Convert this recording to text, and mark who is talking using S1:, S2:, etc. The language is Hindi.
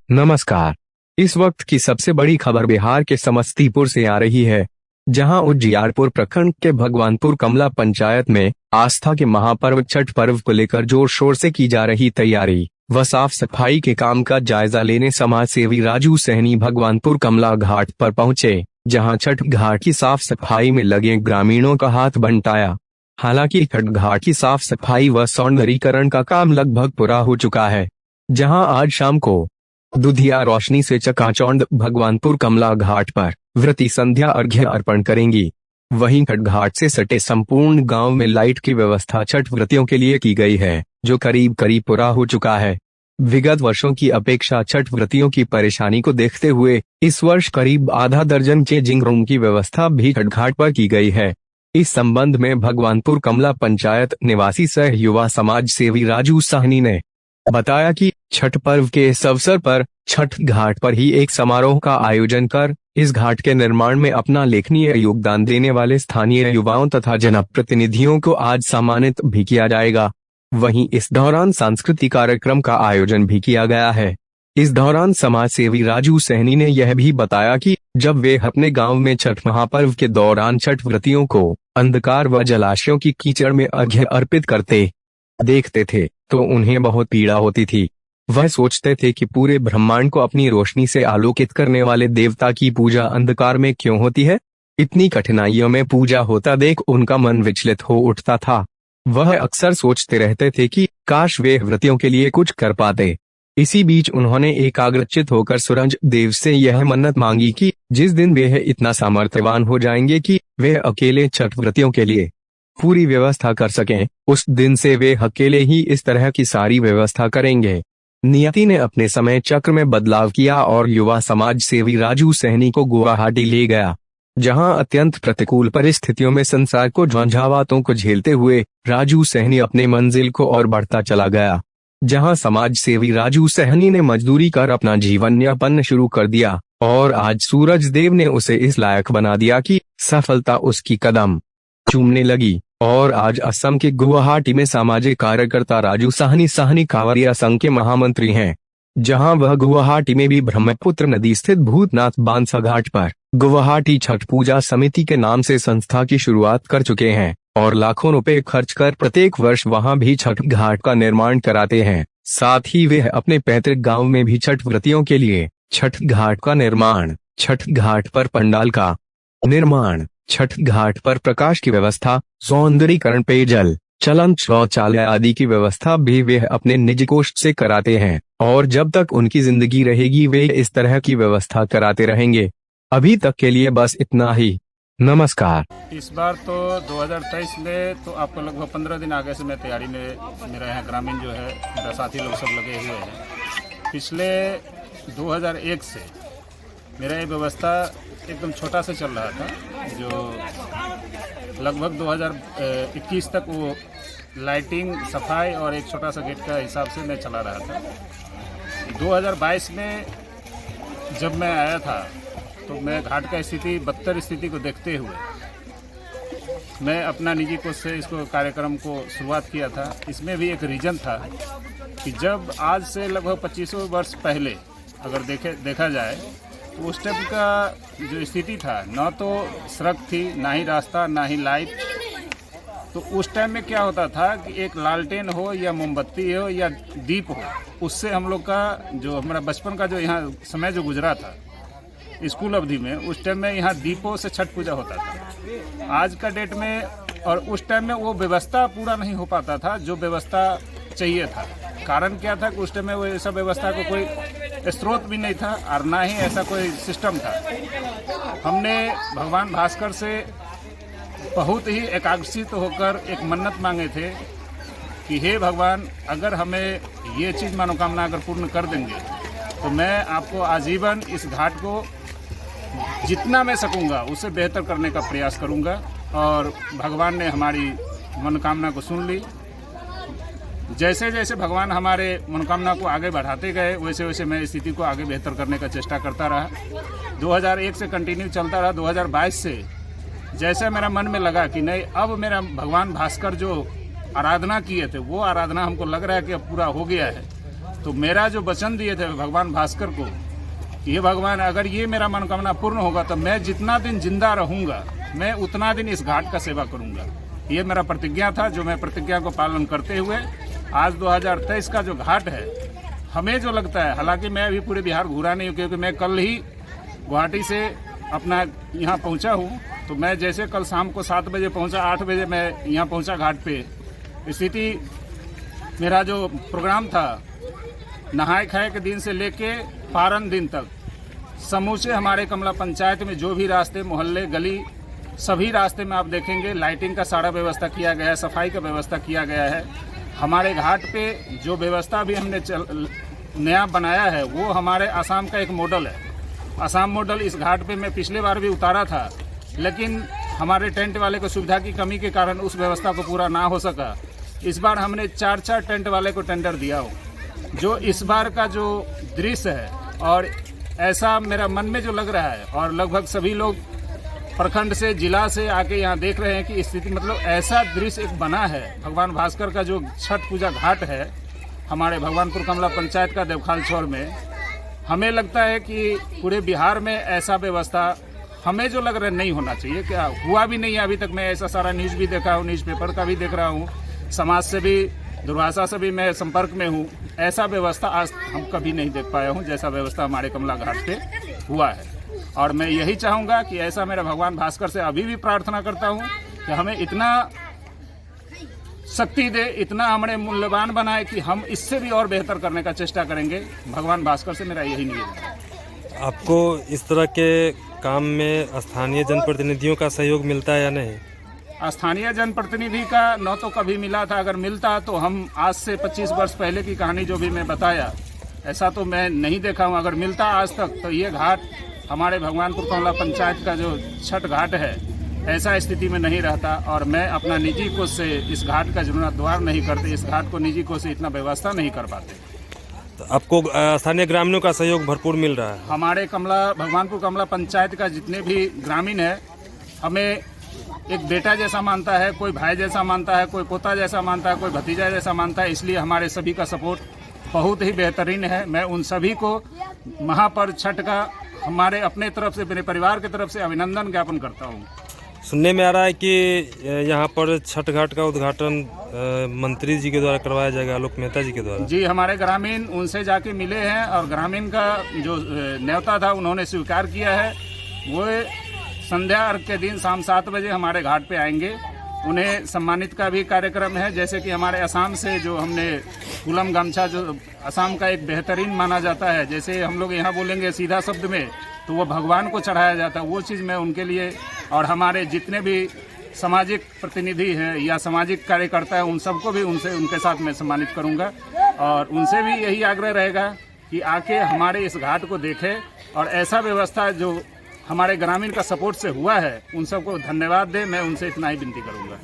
S1: नमस्कार। इस वक्त की सबसे बड़ी खबर बिहार के समस्तीपुर से आ रही है, जहां उजियारपुर प्रखंड के भगवानपुर कमला पंचायत में आस्था के महापर्व छठ पर्व को लेकर जोर शोर से की जा रही तैयारी व साफ सफाई के काम का जायजा लेने समाज सेवी राजू सहनी भगवानपुर कमला घाट पर पहुंचे, जहां छठ घाट की साफ सफाई में लगे ग्रामीणों का हाथ बंटाया। हालांकि छठ घाट की साफ सफाई व सौंदर्यीकरण का काम लगभग पूरा हो चुका है, जहां आज शाम को दुधिया रोशनी से चकाचौंध भगवानपुर कमला घाट पर व्रती संध्या अर्घ्य अर्पण करेंगी। वहीं छठ घाट से सटे संपूर्ण गांव में लाइट की व्यवस्था छठ व्रतियों के लिए की गई है, जो करीब पूरा हो चुका है। विगत वर्षों की अपेक्षा छठ व्रतियों की परेशानी को देखते हुए इस वर्ष करीब आधा दर्जन चेंजिंग रूम की व्यवस्था भी छठ घाट पर की गई है। इस संबंध में भगवानपुर कमला पंचायत निवासी सह युवा समाज सेवी राजू सहनी ने बताया कि छठ पर्व के इस अवसर पर छठ घाट पर ही एक समारोह का आयोजन कर इस घाट के निर्माण में अपना उल्लेखनीय योगदान देने वाले स्थानीय युवाओं तथा जनप्रतिनिधियों को आज सम्मानित भी किया जाएगा। वहीं इस दौरान सांस्कृतिक कार्यक्रम का आयोजन भी किया गया है। इस दौरान समाज सेवी राजू सहनी ने यह भी बताया कि जब वे अपने गांव में छठ महापर्व के दौरान छठ व्रतियों को अंधकार व जलाशयों की कीचड़ में अर्घ्य अर्पित करते देखते थे तो उन्हें बहुत पीड़ा होती थी। वह सोचते थे कि पूरे ब्रह्मांड को अपनी रोशनी से आलोकित करने वाले देवता की पूजा अंधकार में क्यों होती है। इतनी कठिनाइयों में पूजा होता देख उनका मन विचलित हो उठता था। वह अक्सर सोचते रहते थे कि काश वे व्रतियों के लिए कुछ कर पाते। इसी बीच उन्होंने एकाग्रचित होकर सूरज देव से यह मन्नत मांगी कि जिस दिन वे इतना सामर्थ्यवान हो जाएंगे कि वे अकेले छठ व्रतियों के लिए पूरी व्यवस्था कर सकें, उस दिन से वे अकेले ही इस तरह की सारी व्यवस्था करेंगे। नियति ने अपने समय चक्र में बदलाव किया और युवा समाज सेवी राजू सहनी को गुवाहाटी ले गया, जहां अत्यंत प्रतिकूल परिस्थितियों में संसार को झंझावातों को झेलते हुए राजू सहनी अपने मंजिल को और बढ़ता चला गया। जहां समाज सेवी राजू सहनी ने मजदूरी कर अपना जीवन यापन शुरू कर दिया और आज सूरज देव ने उसे इस लायक बना दिया कि सफलता उसकी कदम चूमने लगी। और आज असम के गुवाहाटी में सामाजिक कार्यकर्ता राजू सहनी कांवरिया संघ के महामंत्री हैं, जहां वह गुवाहाटी में भी ब्रह्मपुत्र नदी स्थित भूतनाथ बांसा घाट पर गुवाहाटी छठ पूजा समिति के नाम से संस्था की शुरुआत कर चुके हैं और लाखों रुपए खर्च कर प्रत्येक वर्ष वहां भी छठ घाट का निर्माण कराते हैं। साथ ही वे अपने पैतृक गांव में भी छठ व्रतियों के लिए छठ घाट का निर्माण, छठ घाट पर पंडाल का निर्माण, छठ घाट पर प्रकाश की व्यवस्था, सौंदर्यीकरण, पेयजल, चलन, शौचालय आदि की व्यवस्था भी वे अपने निजी कोष से कराते हैं और जब तक उनकी जिंदगी रहेगी वे इस तरह की व्यवस्था कराते रहेंगे। अभी तक के लिए बस इतना ही। नमस्कार।
S2: इस बार तो 2023 में तो आपको लगभग 15 दिन आगे से मैं तैयारी में मेरा यहाँ ग्रामीण जो है मेरा साथी लोग सब लगे हुए हैं। पिछले 2001 से मेरा ये व्यवस्था एकदम छोटा से चल रहा था, जो लगभग 2021 तक वो लाइटिंग, सफाई और एक छोटा सा गेट का हिसाब से मैं चला रहा था। 2022 में जब मैं आया था तो मैं घाट का स्थिति बदतर स्थिति को देखते हुए मैं अपना निजी कोष से इसको कार्यक्रम को शुरुआत किया था। इसमें भी एक रीजन था कि जब आज से लगभग 25 वर्ष पहले अगर देखा जाए तो उस टाइप का जो स्थिति था, ना तो सड़क थी, ना ही रास्ता, ना ही लाइट। तो उस टाइम में क्या होता था कि एक लालटेन हो या मोमबत्ती हो या दीप हो, उससे हम लोग का जो हमारा बचपन का जो यहाँ समय जो गुजरा था स्कूल अवधि में, उस टाइम में यहाँ दीपों से छठ पूजा होता था। आज का डेट में और उस टाइम में वो व्यवस्था पूरा नहीं हो पाता था जो व्यवस्था चाहिए था। कारण क्या था कि उस टाइम में वो ऐसा व्यवस्था को कोई स्रोत भी नहीं था और ना ही ऐसा कोई सिस्टम था। हमने भगवान भास्कर से बहुत ही एकाग्रचित होकर एक मन्नत मांगे थे कि हे भगवान, अगर हमें ये चीज़ मनोकामना अगर पूर्ण कर देंगे तो मैं आपको आजीवन इस घाट को जितना मैं सकूंगा उससे बेहतर करने का प्रयास करूंगा। और भगवान ने हमारी मनोकामना को सुन ली। जैसे जैसे भगवान हमारे मनोकामना को आगे बढ़ाते गए वैसे वैसे मैं स्थिति को आगे बेहतर करने का चेष्टा करता रहा। 2001 से कंटिन्यू चलता रहा। 2022 से जैसे मेरा मन में लगा कि नहीं, अब मेरा भगवान भास्कर जो आराधना किए थे वो आराधना हमको लग रहा है कि अब पूरा हो गया है, तो मेरा जो वचन दिए थे भगवान भास्कर को, ये भगवान अगर ये मेरा मनोकामना पूर्ण होगा तो मैं जितना दिन जिंदा रहूंगा मैं उतना दिन इस घाट का सेवा करूंगा। ये मेरा प्रतिज्ञा था, जो मैं प्रतिज्ञा को पालन करते हुए आज 2023 का जो घाट है, हमें जो लगता है, हालांकि मैं अभी पूरे बिहार घूरा नहीं हूँ क्योंकि मैं कल ही गुवाहाटी से अपना यहाँ पहुँचा हूँ। तो मैं जैसे कल शाम को 7 बजे पहुँचा, 8 बजे मैं यहाँ पहुँचा घाट पे। स्थिति मेरा जो प्रोग्राम था नहाए खाए के दिन से लेके पारन दिन तक समूचे हमारे कमला पंचायत में जो भी रास्ते, मोहल्ले, गली, सभी रास्ते में आप देखेंगे लाइटिंग का सारा व्यवस्था किया गया है, सफाई का व्यवस्था किया गया है। हमारे घाट पे जो व्यवस्था भी हमने नया बनाया है वो हमारे असम का एक मॉडल है। असम मॉडल इस घाट पे मैं पिछले बार भी उतारा था, लेकिन हमारे टेंट वाले को सुविधा की कमी के कारण उस व्यवस्था को पूरा ना हो सका। इस बार हमने 4 टेंट वाले को टेंडर दिया हो। जो इस बार का जो दृश्य है और ऐसा मेरा मन में जो लग रहा है, और लगभग सभी लोग प्रखंड से, जिला से आके यहाँ देख रहे हैं कि स्थिति मतलब ऐसा दृश्य एक बना है। भगवान भास्कर का जो छठ पूजा घाट है हमारे भगवानपुर कमला पंचायत का देवखाल छोर में, हमें लगता है कि पूरे बिहार में ऐसा व्यवस्था हमें जो लग रहा है नहीं होना चाहिए। क्या हुआ भी नहीं है अभी तक। मैं ऐसा सारा न्यूज़ भी देखा हूँ, न्यूज़पेपर का भी देख रहा हूँ, समाज से भी, दूरभाषा से भी मैं संपर्क में हूँ। ऐसा व्यवस्था आज हम कभी नहीं देख पाया हूँ जैसा व्यवस्था हमारे कमला घाट पे हुआ है। और मैं यही चाहूँगा कि ऐसा मेरा भगवान भास्कर से अभी भी प्रार्थना करता हूँ कि हमें इतना शक्ति दे, इतना हमें मूल्यवान बनाए कि हम इससे भी और बेहतर करने का चेष्टा करेंगे। भगवान भास्कर से मेरा यही निवेदन है।
S3: आपको इस तरह के काम में स्थानीय जनप्रतिनिधियों का सहयोग मिलता है या नहीं?
S2: स्थानीय जनप्रतिनिधि का न तो कभी मिला था, अगर मिलता तो हम आज से 25 वर्ष पहले की कहानी जो भी मैं बताया, ऐसा तो मैं नहीं देखा हूँ। अगर मिलता आज तक तो ये घाट हमारे भगवानपुर कमला पंचायत का जो छठ घाट है ऐसा स्थिति में नहीं रहता। और मैं अपना निजी कोष से इस घाट का जीर्णोद्धार नहीं करते, इस घाट को निजी कोष से इतना व्यवस्था नहीं कर पाते।
S3: तो आपको स्थानीय ग्रामीणों का सहयोग भरपूर मिल रहा है?
S2: हमारे भगवानपुर कमला पंचायत का जितने भी ग्रामीण है हमें एक बेटा जैसा मानता है, कोई भाई जैसा मानता है, कोई पोता जैसा मानता है, कोई भतीजा जैसा मानता है। इसलिए हमारे सभी का सपोर्ट बहुत ही बेहतरीन है। मैं उन सभी को महापर्व छठ का हमारे अपने तरफ से, मेरे परिवार की तरफ से अभिनंदन ज्ञापन करता हूँ।
S3: सुनने में आ रहा है कि यहाँ पर छठ घाट का उद्घाटन मंत्री जी के द्वारा करवाया जाएगा, आलोक मेहता जी के द्वारा।
S2: जी, हमारे ग्रामीण उनसे जाके मिले हैं और ग्रामीण का जो न्योता था उन्होंने स्वीकार किया है। वो संध्या अर्घ के दिन शाम 7 बजे हमारे घाट पे आएंगे। उन्हें सम्मानित का भी कार्यक्रम है, जैसे कि हमारे असम से जो हमने फूलम गमछा, जो असम का एक बेहतरीन माना जाता है, जैसे हम लोग यहाँ बोलेंगे सीधा शब्द में तो वो भगवान को चढ़ाया जाता है, वो चीज़ मैं उनके लिए, और हमारे जितने भी सामाजिक प्रतिनिधि हैं या सामाजिक कार्यकर्ता हैं उन सबको भी उनके साथ मैं सम्मानित करूँगा। और उनसे भी यही आग्रह रहेगा कि आके हमारे इस घाट को देखें और ऐसा व्यवस्था जो हमारे ग्रामीण का सपोर्ट से हुआ है उन सबको धन्यवाद दें। मैं उनसे इतना ही विनती करूँगा।